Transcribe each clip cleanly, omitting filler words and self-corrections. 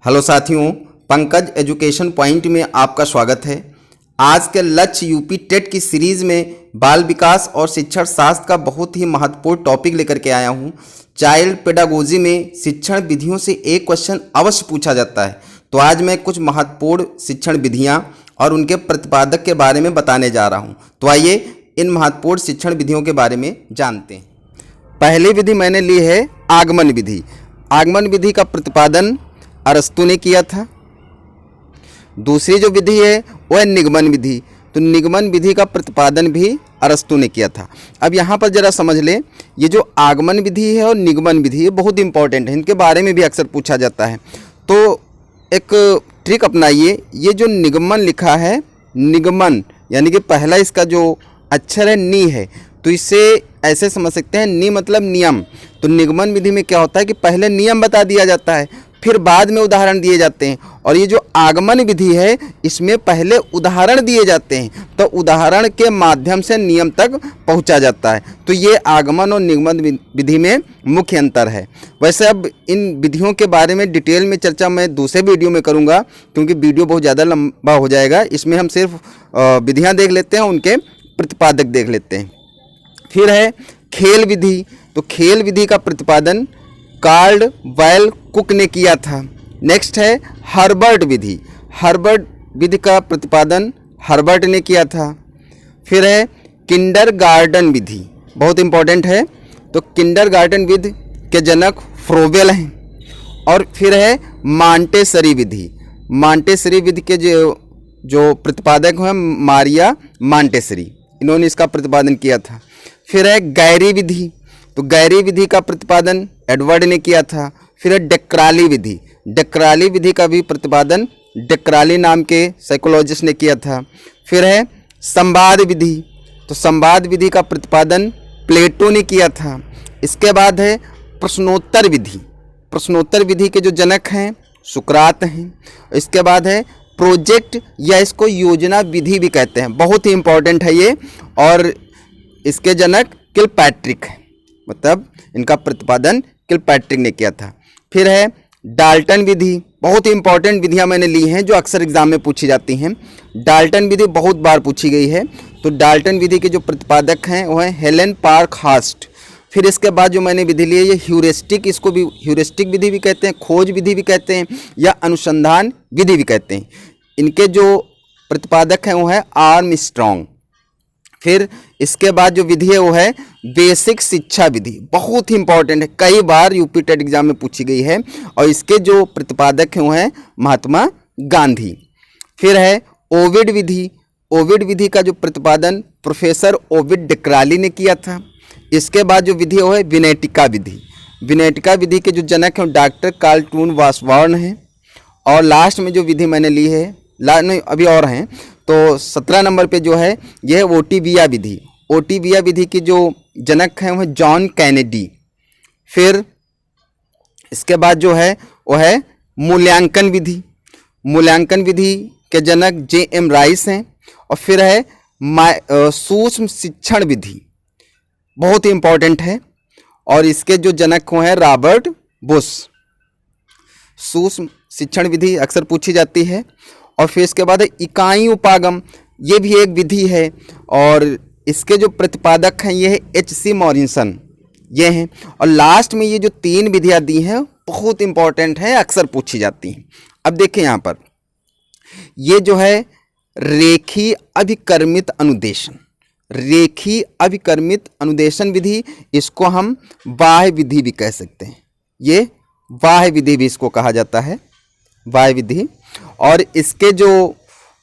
Hello साथियों, Pankaj education point में आपका स्वागत है। आज के लक्ष्य यूपी टेट की सीरीज़ में बाल विकास और शिक्षण शास्त्र का बहुत ही महत्वपूर्ण टॉपिक लेकर के आया हूँ। चाइल्ड पेडागोजी में शिक्षण विधियों से एक क्वेश्चन अवश्य पूछा जाता है। तो आज मैं कुछ महत्वपूर्ण शिक्षण विधियाँ और उनके प्रतिपादक के बारे में बताने जा रहा हूँ। तो आइए इन महत्वपूर्ण शिक्षण विधियों के बारे में जानते हैं। पहली विधि मैंने ली है आगमन विधि। आगमन विधि का प्रतिपादन अरस्तु ने किया था। दूसरी जो विधि है वो है निगमन विधि। तो निगमन विधि का प्रतिपादन भी अरस्तु ने किया था। अब यहाँ पर जरा समझ लें, ये जो आगमन विधि है और निगमन विधि ये बहुत इंपॉर्टेंट है, इनके बारे में भी अक्सर पूछा जाता है। तो एक ट्रिक अपनाइए, ये जो निगमन लिखा है, निगमन यानी कि पहला इसका जो अक्षर है नी है, तो इसे ऐसे समझ सकते हैं, नी मतलब नियम। तो निगमन विधि में क्या होता है कि पहले नियम बता दिया जाता है, फिर बाद में उदाहरण दिए जाते हैं। और ये जो आगमन विधि है इसमें पहले उदाहरण दिए जाते हैं, तो उदाहरण के माध्यम से नियम तक पहुंचा जाता है। तो ये आगमन और निगमन विधि में मुख्य अंतर है। वैसे अब इन विधियों के बारे में डिटेल में चर्चा मैं दूसरे वीडियो में करूंगा, क्योंकि वीडियो बहुत ज़्यादा लंबा हो जाएगा। इसमें हम सिर्फ विधियाँ देख लेते हैं, उनके प्रतिपादक देख लेते हैं। फिर है खेल विधि। तो खेल विधि का प्रतिपादन कार्लवाइल कुक ने किया था। नेक्स्ट है हर्बर्ट विधि। हर्बर्ट विधि का प्रतिपादन हर्बर्ट ने किया था। फिर है किंडरगार्टन विधि, बहुत इंपॉर्टेंट है। तो किंडरगार्टन विधि के जनक फ्रोबेल हैं। और फिर है मॉन्टेसरी विधि। मॉन्टेसरी विधि के जो प्रतिपादक हैं मारिया मॉन्टेसरी, इन्होंने इसका प्रतिपादन किया था। फिर है गैरी विधि। तो गैरी विधि का प्रतिपादन एडवर्ड ने किया था। फिर है डेक्राली विधि। डेक्राली विधि का भी प्रतिपादन डेक्राली नाम के साइकोलॉजिस्ट ने किया था। फिर है संवाद विधि। तो संवाद विधि का प्रतिपादन प्लेटो ने किया था। इसके बाद है प्रश्नोत्तर विधि। प्रश्नोत्तर विधि के जो जनक हैं सुकरात हैं। इसके बाद है प्रोजेक्ट या इसको योजना विधि भी कहते हैं, बहुत ही इंपॉर्टेंट है ये, और इसके जनक किलपैट्रिक है, मतलब इनका प्रतिपादन किलपैट्रिक ने किया था। फिर है डाल्टन विधि। बहुत ही इंपॉर्टेंट विधियां मैंने ली हैं जो अक्सर एग्जाम में पूछी जाती हैं। डाल्टन विधि बहुत बार पूछी गई है। तो डाल्टन विधि के जो प्रतिपादक हैं वो हैं हेलेन पार्कहार्स्ट। फिर इसके बाद जो मैंने विधि ली है ये ह्यूरिस्टिक, इसको भी ह्यूरिस्टिक विधि भी कहते हैं, खोज विधि भी कहते हैं, या अनुसंधान विधि भी कहते हैं। इनके जो प्रतिपादक हैं वो है आर्मस्ट्रॉन्ग। फिर इसके बाद जो विधि है वो है बेसिक शिक्षा विधि, बहुत ही इंपॉर्टेंट है, कई बार यूपी टेट एग्जाम में पूछी गई है। और इसके जो प्रतिपादक हैं वो हैं महात्मा गांधी। फिर है ओविड विधि। ओविड विधि का जो प्रतिपादन प्रोफेसर ओविड डेक्राली ने किया था। इसके बाद जो विधि है वो है विनेटिका विधि। विनेटिका विधि के जो जनक हैं डॉक्टर कार्लटून वासवार्न हैं। और लास्ट में जो विधि मैंने ली है, नहीं अभी और हैं, तो 17 नंबर पे जो है यह है ओटिविया विधि। ओटिविया विधि के जो जनक हैं वह जॉन कैनेडी। फिर इसके बाद जो है वह है मूल्यांकन विधि। मूल्यांकन विधि के जनक J.M. राइस हैं। और फिर है सूक्ष्म शिक्षण विधि, बहुत ही इंपॉर्टेंट है, और इसके जो जनक हैं रॉबर्ट बुश। सूक्ष्म शिक्षण विधि अक्सर पूछी जाती है। और फिर इसके बाद है इकाई उपागम, ये भी एक विधि है, और इसके जो प्रतिपादक हैं ये है H.C. मॉरिसन, ये हैं। और लास्ट में ये जो 3 विधियाँ दी हैं बहुत इंपॉर्टेंट है, अक्सर पूछी जाती हैं। अब देखें यहाँ पर ये जो है रेखी अभिकर्मित अनुदेशन, रेखी अभिकर्मित अनुदेशन विधि, इसको हम बाह्य विधि भी कह सकते हैं। ये बाह्य विधि भी इसको कहा जाता है, बाह्य विधि। और इसके जो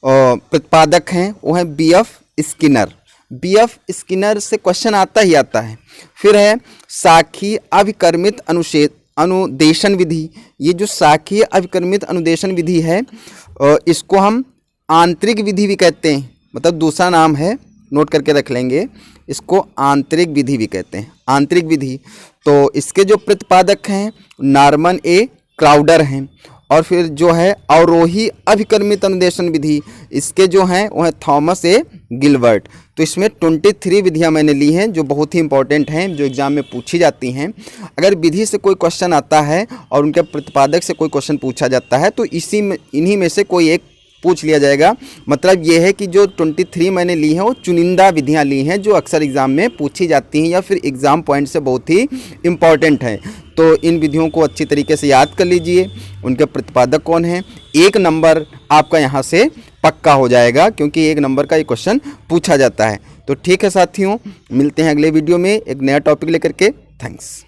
प्रतिपादक हैं वो हैं B.F. स्किनर। B.F. स्किनर से क्वेश्चन आता ही आता है। फिर है साखी अभिकर्मित अनुदेशन विधि। ये जो साखी अभिकर्मित अनुदेशन विधि है इसको हम आंतरिक विधि भी कहते हैं, मतलब दूसरा नाम है, नोट करके रख लेंगे, इसको आंतरिक विधि भी कहते हैं, आंतरिक विधि। तो इसके जो प्रतिपादक हैं नॉर्मन ए क्राउडर हैं। और फिर जो है अवरोही अभिकर्मित अनुदेशन विधि, इसके जो हैं वो है थॉमस ए गिलबर्ट। तो इसमें 23 विधियां मैंने ली हैं जो बहुत ही इंपॉर्टेंट हैं, जो एग्जाम में पूछी जाती हैं। अगर विधि से कोई क्वेश्चन आता है और उनके प्रतिपादक से कोई क्वेश्चन पूछा जाता है तो इन्हीं में से कोई एक पूछ लिया जाएगा। मतलब ये है कि जो 23 मैंने ली हैं वो चुनिंदा विधियां ली हैं जो अक्सर एग्ज़ाम में पूछी जाती हैं या फिर एग्ज़ाम पॉइंट से बहुत ही इम्पॉर्टेंट हैं। तो इन विधियों को अच्छी तरीके से याद कर लीजिए, उनके प्रतिपादक कौन हैं। 1 नंबर आपका यहाँ से पक्का हो जाएगा क्योंकि 1 नंबर का ये क्वेश्चन पूछा जाता है। तो ठीक है साथियों, मिलते हैं अगले वीडियो में एक नया टॉपिक लेकर के। थैंक्स।